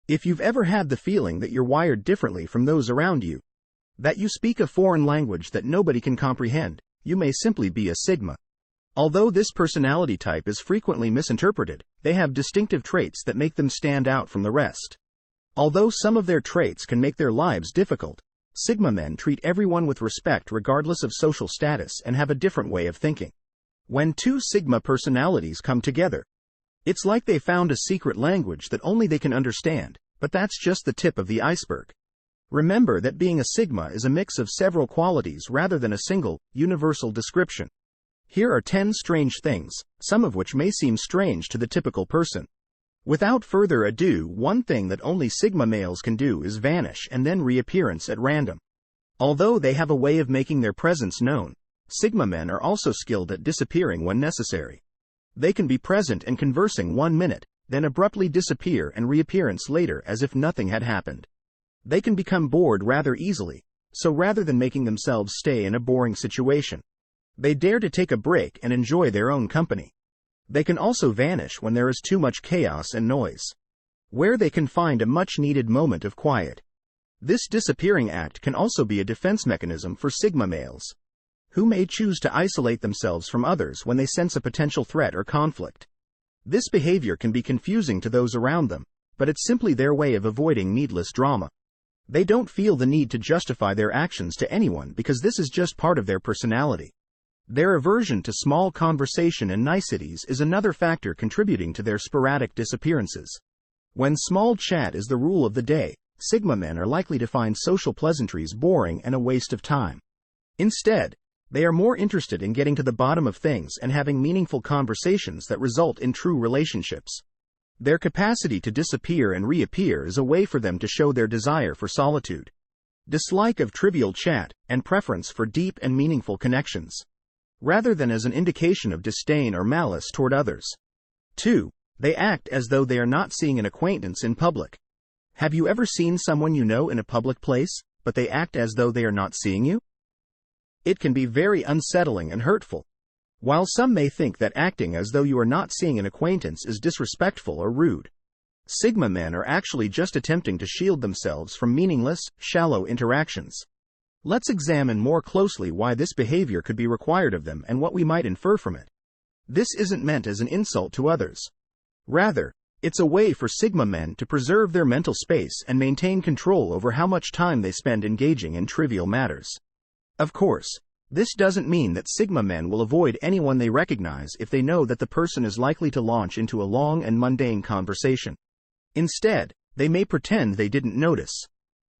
If you've ever had the feeling that you're wired differently from those around you, that you speak a foreign language that nobody can comprehend, you may simply be a Sigma. Although this personality type is frequently misinterpreted, they have distinctive traits that make them stand out from the rest. Although some of their traits can make their lives difficult, Sigma men treat everyone with respect regardless of social status and have a different way of thinking. When two Sigma personalities come together, it's like they found a secret language that only they can understand, but that's just the tip of the iceberg. Remember that being a Sigma is a mix of several qualities rather than a single, universal description. Here are 10 strange things, some of which may seem strange to the typical person. Without further ado, one thing that only Sigma males can do is vanish and then reappearance at random. Although they have a way of making their presence known, Sigma men are also skilled at disappearing when necessary. They can be present and conversing 1 minute, then abruptly disappear and reappearance later as if nothing had happened. They can become bored rather easily, so rather than making themselves stay in a boring situation, they dare to take a break and enjoy their own company. They can also vanish when there is too much chaos and noise, where they can find a much-needed moment of quiet. This disappearing act can also be a defense mechanism for Sigma males, who may choose to isolate themselves from others when they sense a potential threat or conflict. This behavior can be confusing to those around them, but it's simply their way of avoiding needless drama. They don't feel the need to justify their actions to anyone because this is just part of their personality. Their aversion to small conversation and niceties is another factor contributing to their sporadic disappearances. When small chat is the rule of the day, Sigma men are likely to find social pleasantries boring and a waste of time. Instead, they are more interested in getting to the bottom of things and having meaningful conversations that result in true relationships. Their capacity to disappear and reappear is a way for them to show their desire for solitude, dislike of trivial chat, and preference for deep and meaningful connections, rather than as an indication of disdain or malice toward others. 2. They act as though they are not seeing an acquaintance in public. Have you ever seen someone you know in a public place, but they act as though they are not seeing you? It can be very unsettling and hurtful. While some may think that acting as though you are not seeing an acquaintance is disrespectful or rude, Sigma men are actually just attempting to shield themselves from meaningless, shallow interactions. Let's examine more closely why this behavior could be required of them and what we might infer from it. This isn't meant as an insult to others. Rather, it's a way for Sigma men to preserve their mental space and maintain control over how much time they spend engaging in trivial matters. Of course, this doesn't mean that Sigma men will avoid anyone they recognize if they know that the person is likely to launch into a long and mundane conversation. Instead, they may pretend they didn't notice.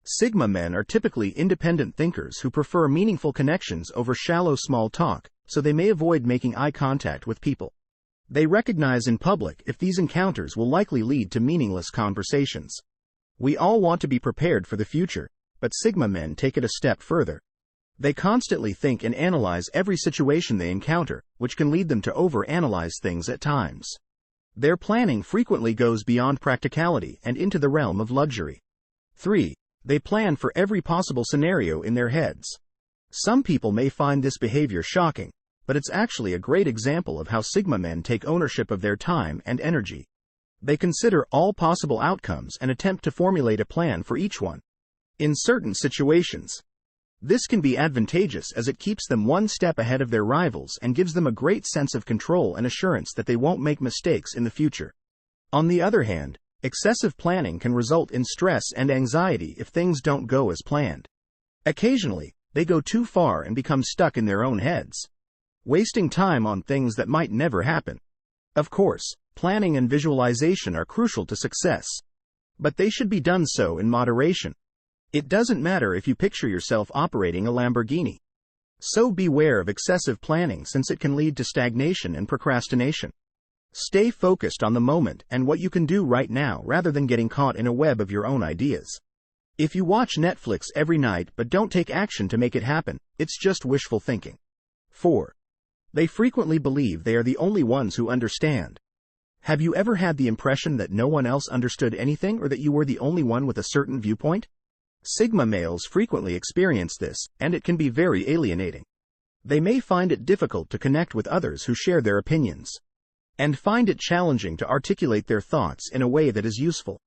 Sigma men are typically independent thinkers who prefer meaningful connections over shallow small talk, so they may avoid making eye contact with people they recognize in public if these encounters will likely lead to meaningless conversations. We all want to be prepared for the future, but Sigma men take it a step further. They constantly think and analyze every situation they encounter, which can lead them to overanalyze things at times. Their planning frequently goes beyond practicality and into the realm of luxury. 3. They plan for every possible scenario in their heads. Some people may find this behavior shocking, but it's actually a great example of how Sigma men take ownership of their time and energy. They consider all possible outcomes and attempt to formulate a plan for each one. In certain situations, this can be advantageous as it keeps them one step ahead of their rivals and gives them a great sense of control and assurance that they won't make mistakes in the future. On the other hand, excessive planning can result in stress and anxiety if things don't go as planned. Occasionally, they go too far and become stuck in their own heads, wasting time on things that might never happen. Of course, planning and visualization are crucial to success, but they should be done so in moderation. It doesn't matter if you picture yourself operating a Lamborghini. So beware of excessive planning since it can lead to stagnation and procrastination. Stay focused on the moment and what you can do right now rather than getting caught in a web of your own ideas. If you watch Netflix every night but don't take action to make it happen, it's just wishful thinking. 4. They frequently believe they are the only ones who understand. Have you ever had the impression that no one else understood anything or that you were the only one with a certain viewpoint? Sigma males frequently experience this, and it can be very alienating. They may find it difficult to connect with others who share their opinions, and find it challenging to articulate their thoughts in a way that is useful.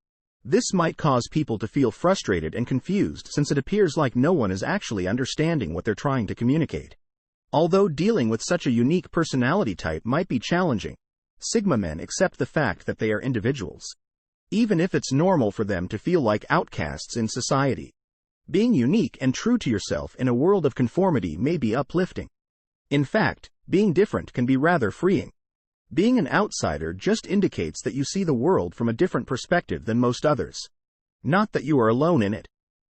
This might cause people to feel frustrated and confused since it appears like no one is actually understanding what they're trying to communicate. Although dealing with such a unique personality type might be challenging, Sigma men accept the fact that they are individuals, even if it's normal for them to feel like outcasts in society. Being unique and true to yourself in a world of conformity may be uplifting. In fact, being different can be rather freeing. Being an outsider just indicates that you see the world from a different perspective than most others. Not that you are alone in it.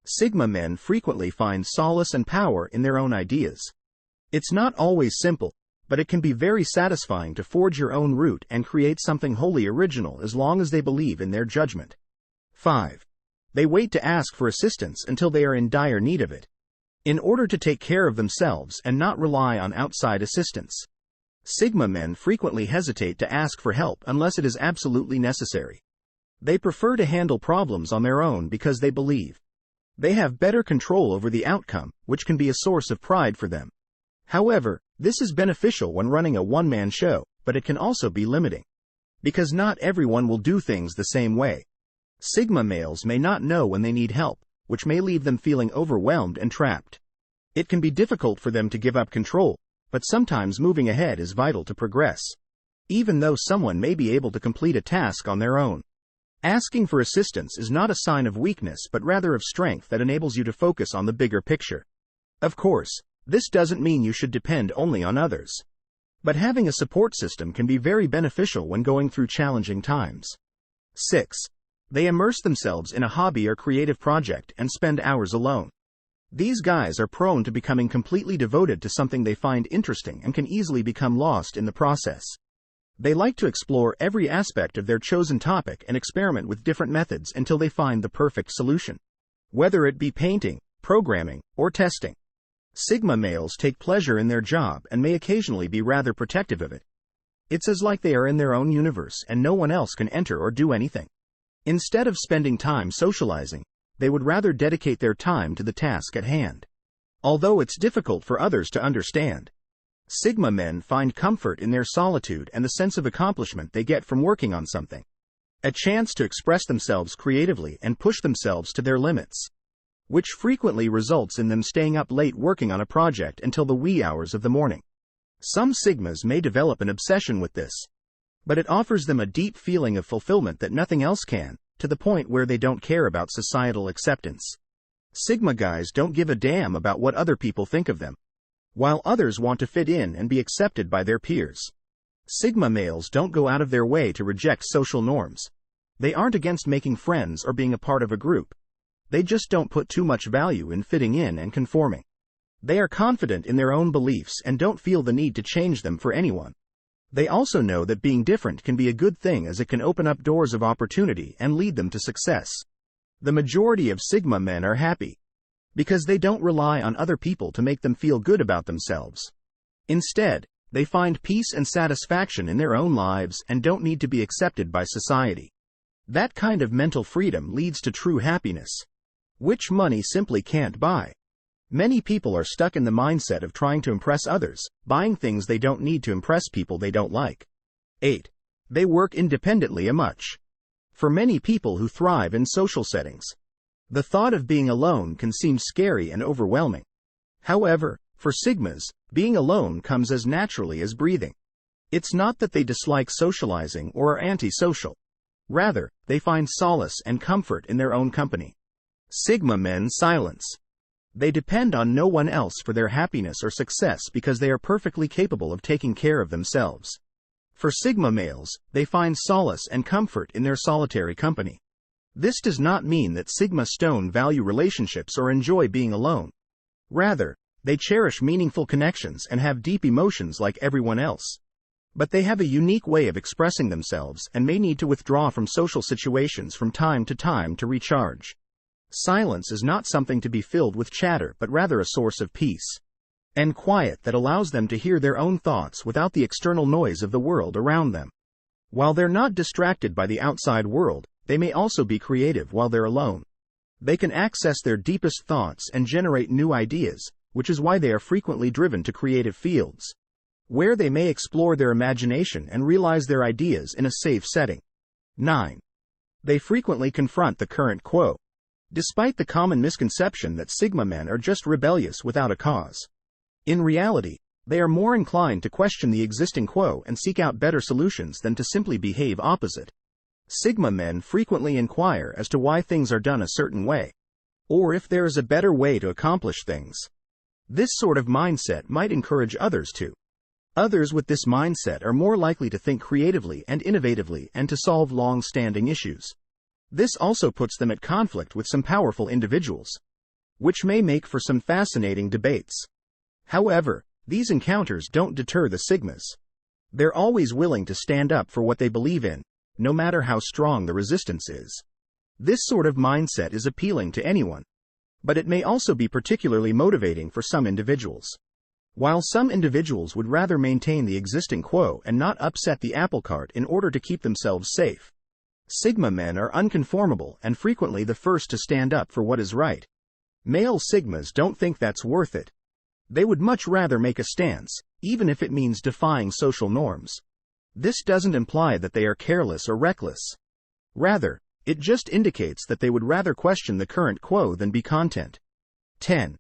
Sigma men frequently find solace and power in their own ideas. It's not always simple, but it can be very satisfying to forge your own route and create something wholly original as long as they believe in their judgment. 5. They wait to ask for assistance until they are in dire need of it, in order to take care of themselves and not rely on outside assistance. Sigma men frequently hesitate to ask for help unless it is absolutely necessary. They prefer to handle problems on their own because they believe they have better control over the outcome, which can be a source of pride for them. However, this is beneficial when running a one-man show, but it can also be limiting, because not everyone will do things the same way. Sigma males may not know when they need help, which may leave them feeling overwhelmed and trapped. It can be difficult for them to give up control, but sometimes moving ahead is vital to progress, even though someone may be able to complete a task on their own. Asking for assistance is not a sign of weakness but rather of strength that enables you to focus on the bigger picture. Of course, this doesn't mean you should depend only on others, but having a support system can be very beneficial when going through challenging times. 6. They immerse themselves in a hobby or creative project and spend hours alone. These guys are prone to becoming completely devoted to something they find interesting and can easily become lost in the process. They like to explore every aspect of their chosen topic and experiment with different methods until they find the perfect solution, whether it be painting, programming, or testing. Sigma males take pleasure in their job and may occasionally be rather protective of it. It's as like they are in their own universe and no one else can enter or do anything. Instead of spending time socializing, they would rather dedicate their time to the task at hand. Although it's difficult for others to understand, Sigma men find comfort in their solitude and the sense of accomplishment they get from working on something. A chance to express themselves creatively and push themselves to their limits, which frequently results in them staying up late working on a project until the wee hours of the morning. Some Sigmas may develop an obsession with this, but it offers them a deep feeling of fulfillment that nothing else can, to the point where they don't care about societal acceptance. Sigma guys don't give a damn about what other people think of them, while others want to fit in and be accepted by their peers. Sigma males don't go out of their way to reject social norms. They aren't against making friends or being a part of a group. They just don't put too much value in fitting in and conforming. They are confident in their own beliefs and don't feel the need to change them for anyone. They also know that being different can be a good thing as it can open up doors of opportunity and lead them to success. The majority of Sigma men are happy because they don't rely on other people to make them feel good about themselves. Instead, they find peace and satisfaction in their own lives and don't need to be accepted by society. That kind of mental freedom leads to true happiness, which money simply can't buy. Many people are stuck in the mindset of trying to impress others, buying things they don't need to impress people they don't like. 8. They work independently much. For many people who thrive in social settings, the thought of being alone can seem scary and overwhelming. However, for Sigmas, being alone comes as naturally as breathing. It's not that they dislike socializing or are antisocial. Rather, they find solace and comfort in their own company. Sigma men silence. They depend on no one else for their happiness or success because they are perfectly capable of taking care of themselves. For Sigma males, they find solace and comfort in their solitary company. This does not mean that Sigma Stone value relationships or enjoy being alone. Rather, they cherish meaningful connections and have deep emotions like everyone else. But they have a unique way of expressing themselves and may need to withdraw from social situations from time to recharge. Silence is not something to be filled with chatter but rather a source of peace and quiet that allows them to hear their own thoughts without the external noise of the world around them. While they're not distracted by the outside world, they may also be creative while they're alone. They can access their deepest thoughts and generate new ideas, which is why they are frequently driven to creative fields, where they may explore their imagination and realize their ideas in a safe setting. 9. They frequently confront the current quo, despite the common misconception that Sigma men are just rebellious without a cause. In reality, they are more inclined to question the existing quo and seek out better solutions than to simply behave opposite. Sigma men frequently inquire as to why things are done a certain way, or if there is a better way to accomplish things. This sort of mindset might encourage others to. Others with this mindset are more likely to think creatively and innovatively and to solve long-standing issues. This also puts them at conflict with some powerful individuals, which may make for some fascinating debates. However, these encounters don't deter the Sigmas. They're always willing to stand up for what they believe in, no matter how strong the resistance is. This sort of mindset is appealing to anyone, but it may also be particularly motivating for some individuals. While some individuals would rather maintain the existing quo and not upset the apple cart in order to keep themselves safe, Sigma men are unconformable and frequently the first to stand up for what is right. Male Sigmas don't think that's worth it. They would much rather make a stance, even if it means defying social norms. This doesn't imply that they are careless or reckless. Rather, it just indicates that they would rather question the current quo than be content. 10.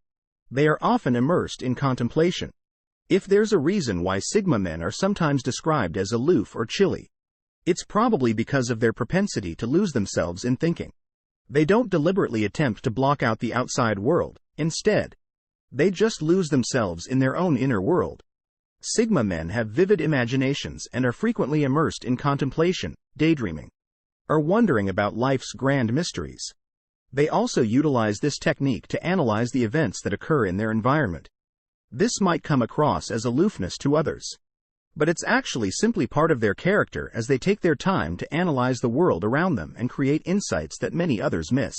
They are often immersed in contemplation. If there's a reason why Sigma men are sometimes described as aloof or chilly, it's probably because of their propensity to lose themselves in thinking. They don't deliberately attempt to block out the outside world. Instead, they just lose themselves in their own inner world. Sigma men have vivid imaginations and are frequently immersed in contemplation, daydreaming, or wondering about life's grand mysteries. They also utilize this technique to analyze the events that occur in their environment. This might come across as aloofness to others, but it's actually simply part of their character as they take their time to analyze the world around them and create insights that many others miss.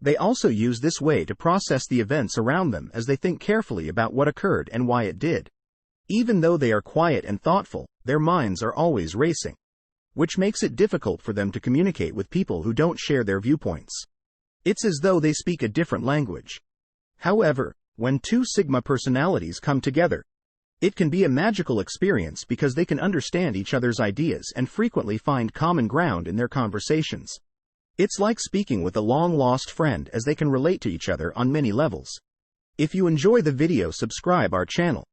They also use this way to process the events around them as they think carefully about what occurred and why it did. Even though they are quiet and thoughtful, their minds are always racing, which makes it difficult for them to communicate with people who don't share their viewpoints. It's as though they speak a different language. However, when two Sigma personalities come together, it can be a magical experience because they can understand each other's ideas and frequently find common ground in their conversations. It's like speaking with a long-lost friend as they can relate to each other on many levels. If you enjoy the video, subscribe our channel.